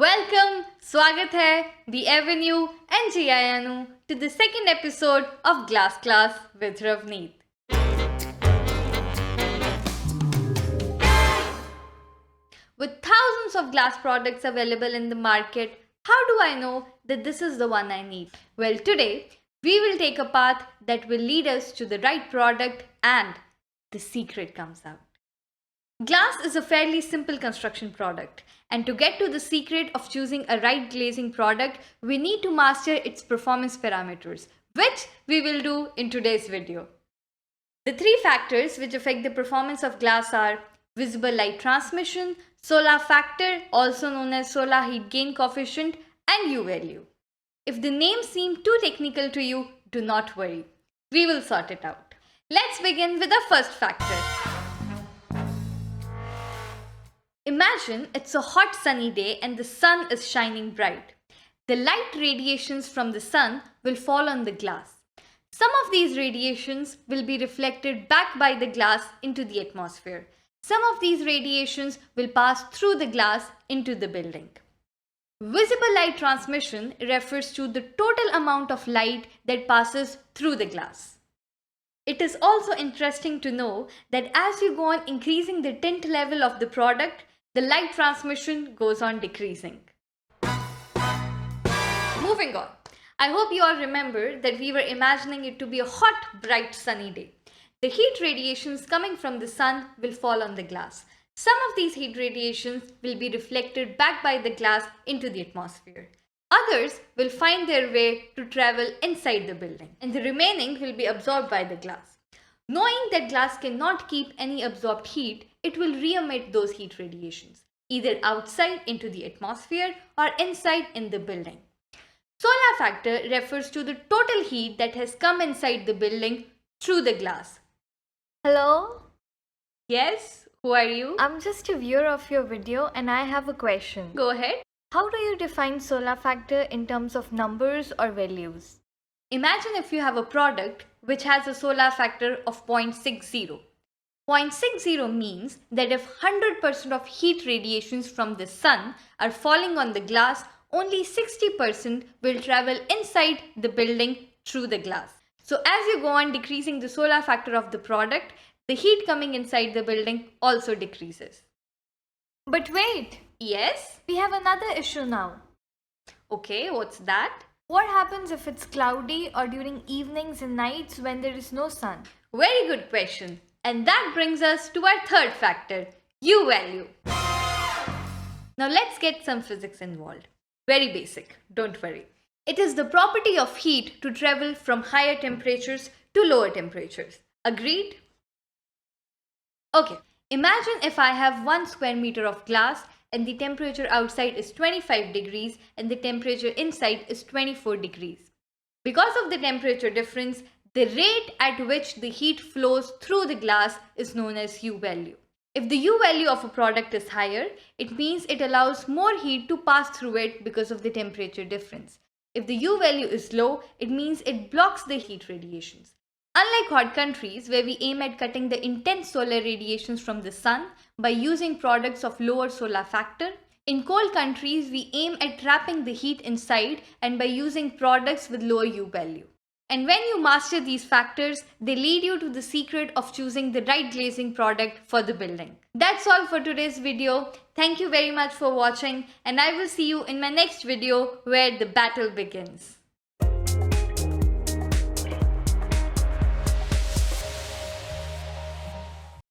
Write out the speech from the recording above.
Welcome, स्वागत है, The Avenue and Jiyayanu to the second episode of Glass Class with Ravneet. With thousands of glass products available in the market, how do I know that this is the one I need? Well, today we will take a path that will lead us to the right product and the secret comes out. Glass is a fairly simple construction product, and to get to the secret of choosing a right glazing product, we need to master its performance parameters, which we will do in today's video. The three factors which affect the performance of glass are visible light transmission, Sola Factor, also known as Solar Heat Gain Coefficient, and UValue. If the names seem too technical to you, do not worry. We will sort it out. Let's begin with the first factor. Imagine it's a hot sunny day and the sun is shining bright. The light radiations from the sun will fall on the glass. Some of these radiations will be reflected back by the glass into the atmosphere. Some of these radiations will pass through the glass into the building. Visible light transmission refers to the total amount of light that passes through the glass. It is also interesting to know that as you go on increasing the tint level of the product, the light transmission goes on decreasing. Moving on. I hope you all remember that we were imagining it to be a hot, bright, sunny day. The heat radiations coming from the sun will fall on the glass. Some of these heat radiations will be reflected back by the glass into the atmosphere. Others will find their way to travel inside the building, and the remaining will be absorbed by the glass. Knowing that glass cannot keep any absorbed heat, it will re-emit those heat radiations, either outside into the atmosphere or inside in the building. Sola factor refers to the total heat that has come inside the building through the glass. Hello? Yes, who are you? I'm just a viewer of your video and I have a question. Go ahead. How do you define Sola factor in terms of numbers or values? Imagine if you have a product which has a Sola factor of 0.60. 0.60 means that if 100% of heat radiations from the sun are falling on the glass, only 60% will travel inside the building through the glass. So as you go on decreasing the Sola factor of the product, the heat coming inside the building also decreases. But wait! Yes? We have another issue now. Okay, what's that? What happens if it's cloudy or during evenings and nights when there is no sun? Very good question. And that brings us to our third factor, UValue. Now let's get some physics involved. Very basic, don't worry. It is the property of heat to travel from higher temperatures to lower temperatures. Agreed? Okay, imagine if I have 1 square meter of glass and the temperature outside is 25 degrees and the temperature inside is 24 degrees. Because of the temperature difference, the rate at which the heat flows through the glass is known as UValue. If the UValue of a product is higher, it means it allows more heat to pass through it because of the temperature difference. If the UValue is low, it means it blocks the heat radiations. Unlike hot countries where we aim at cutting the intense solar radiations from the sun by using products of lower Sola factor, in cold countries we aim at trapping the heat inside and by using products with lower UValue. And when you master these factors, they lead you to the secret of choosing the right glazing product for the building. That's all for today's video. Thank you very much for watching and I will see you in my next video where the battle begins.